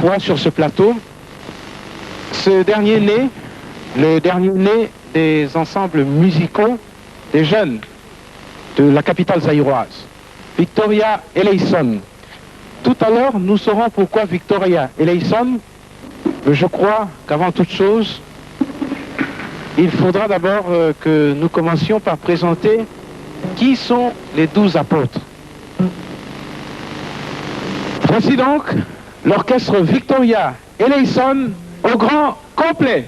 poids sur ce plateau. Ce dernier né, le dernier né des ensembles musicaux des jeunes de la capitale zaïroise, Victoria Eleison. Tout à l'heure, nous saurons pourquoi Victoria Eleison. Je crois qu'avant toute chose, il faudra d'abord que nous commencions par présenter qui sont les 12 apôtres. Voici donc l'orchestre Victoria Eleison au grand complet.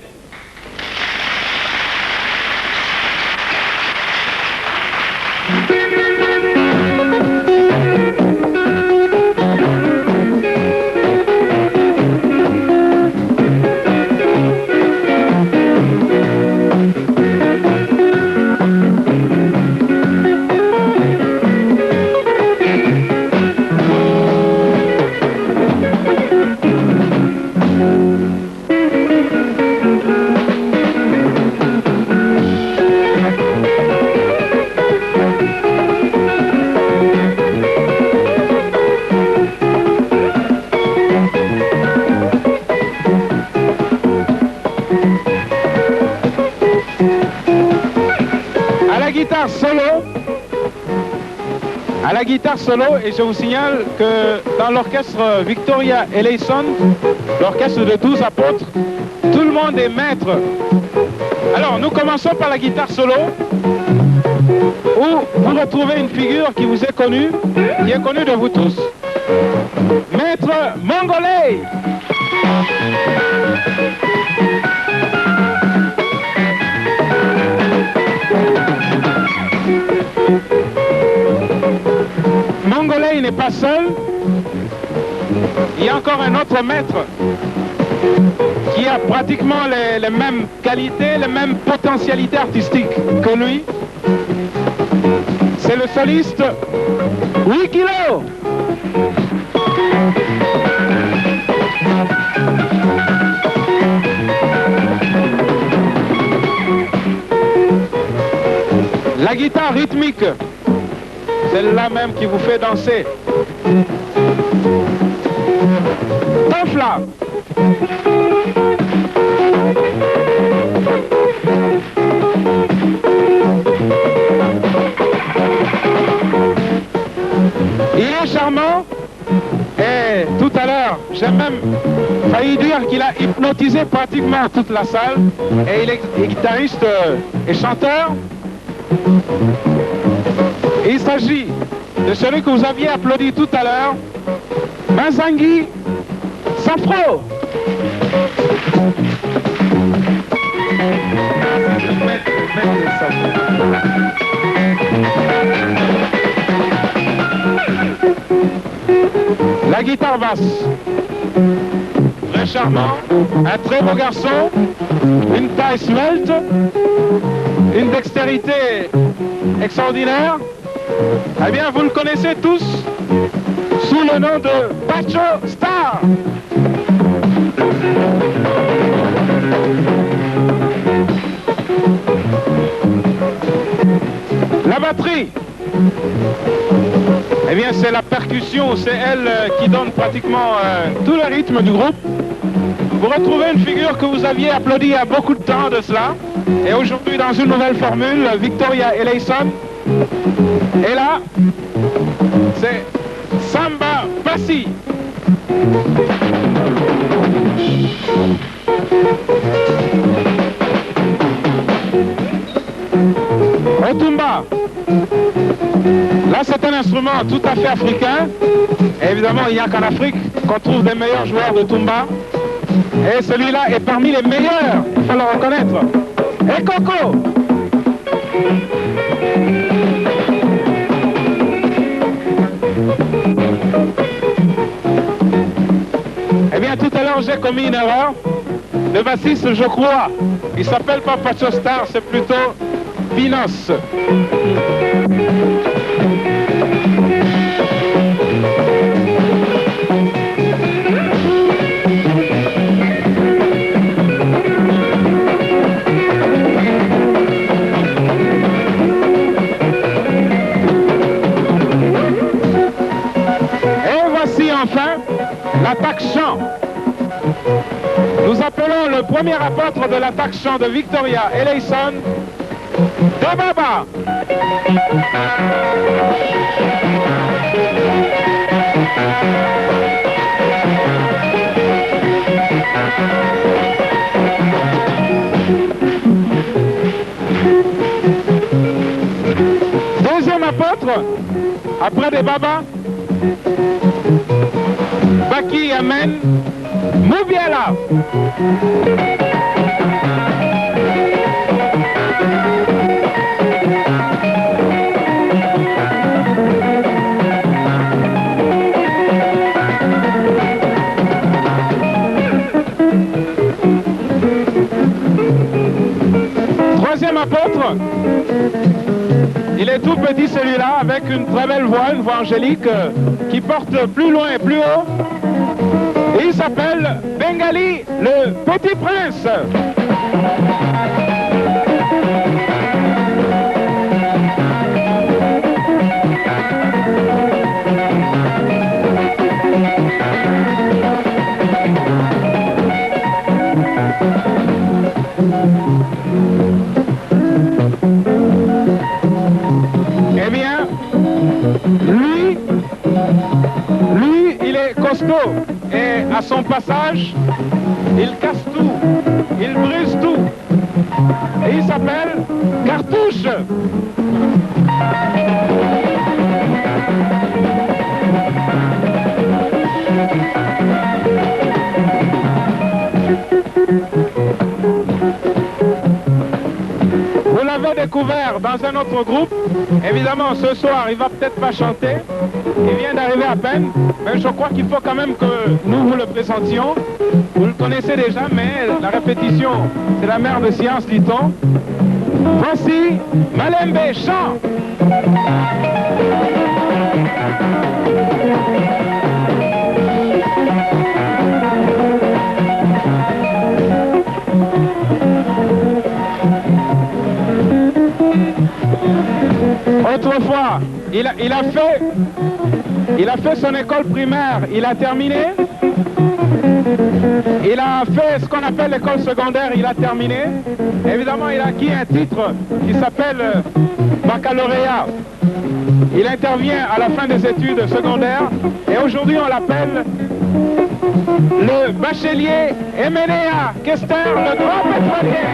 À la guitare solo, et je vous signale que dans l'orchestre Victoria Eleison, l'orchestre de 12 apôtres, tout le monde est maître. Alors nous commençons par la guitare solo, où vous retrouvez une figure qui vous est connue, qui est connue de vous tous. Maître Mongolais. Mongolais, il n'est pas seul. Il y a encore un autre maître qui a pratiquement les mêmes qualités, les mêmes potentialités artistiques que lui. C'est le soliste Wikilo. La guitare rythmique, celle-là même qui vous fait danser. Tofla. Il est charmant et tout à l'heure, j'ai même failli dire qu'il a hypnotisé pratiquement toute la salle, et il est guitariste et chanteur. Il s'agit de celui que vous aviez applaudi tout à l'heure, Mazangi Safro. La guitare basse, très charmant, un très beau garçon, une taille svelte, une dextérité extraordinaire. Eh bien, vous le connaissez tous sous le nom de Pacho Star. La batterie, eh bien, c'est la percussion, c'est elle qui donne pratiquement tout le rythme du groupe. Vous retrouvez une figure que vous aviez applaudie il y a beaucoup de temps de cela, et aujourd'hui dans une nouvelle formule, Victoria Eleison. Et là, c'est Samba Bassi. Otumba. Là, c'est un instrument tout à fait africain. Et évidemment, il n'y a qu'en Afrique qu'on trouve des meilleurs joueurs de tumba. Et celui-là est parmi les meilleurs, il faut le reconnaître. Et Coco. Eh bien, tout à l'heure, j'ai commis une erreur. Le bassiste, je crois, il s'appelle pas Pacho Star, c'est plutôt Pinos. Et voici enfin l'attaque chant. le premier apôtre de l'attaque chant de Victoria Eleison, de Baba. Deuxième apôtre, après des Baba, Baki Amen, Moubiala. Troisième apôtre, il est tout petit celui-là, avec une très belle voix, une voix angélique qui porte plus loin et plus haut. Et il s'appelle Bengali, le Petit Prince. Eh bien, lui, il est costaud. Et à son passage, il casse tout, il brise tout. Et il s'appelle Cartouche. Vous l'avez découvert dans un autre groupe. Évidemment, ce soir, il va peut-être pas chanter. Il vient d'arriver à peine. Mais je crois qu'il faut quand même que nous vous le présentions. Vous le connaissez déjà, mais la répétition, c'est la mère de science, dit-on. Voici Malembe chant. Autrefois, il a fait son école primaire, il a terminé. Il a fait ce qu'on appelle l'école secondaire, il a terminé. Évidemment, il a acquis un titre qui s'appelle baccalauréat. Il intervient à la fin des études secondaires et aujourd'hui on l'appelle le bachelier Emenea Kester, le grand pétrolier.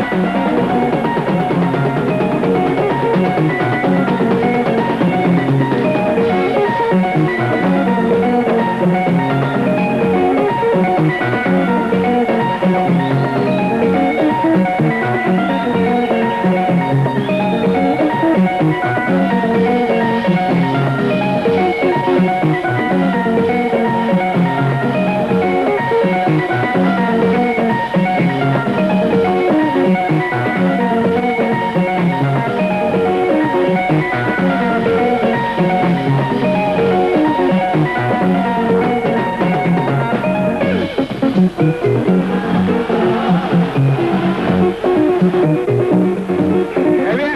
Eh bien,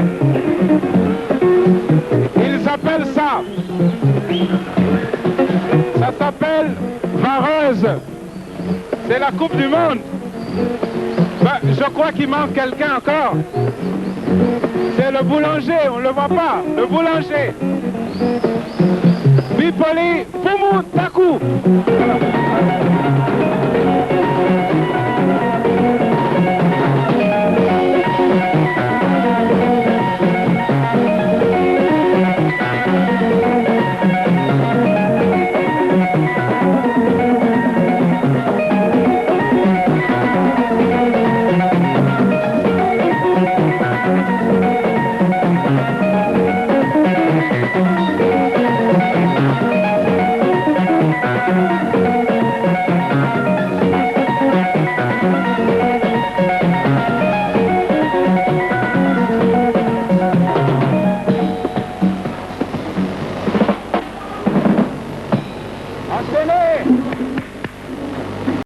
ils appellent ça. Ça s'appelle vareuse. C'est la Coupe du Monde. Ben, je crois qu'il manque quelqu'un encore. C'est le boulanger, on ne le voit pas. Le boulanger. Bipoli Pumu Taku.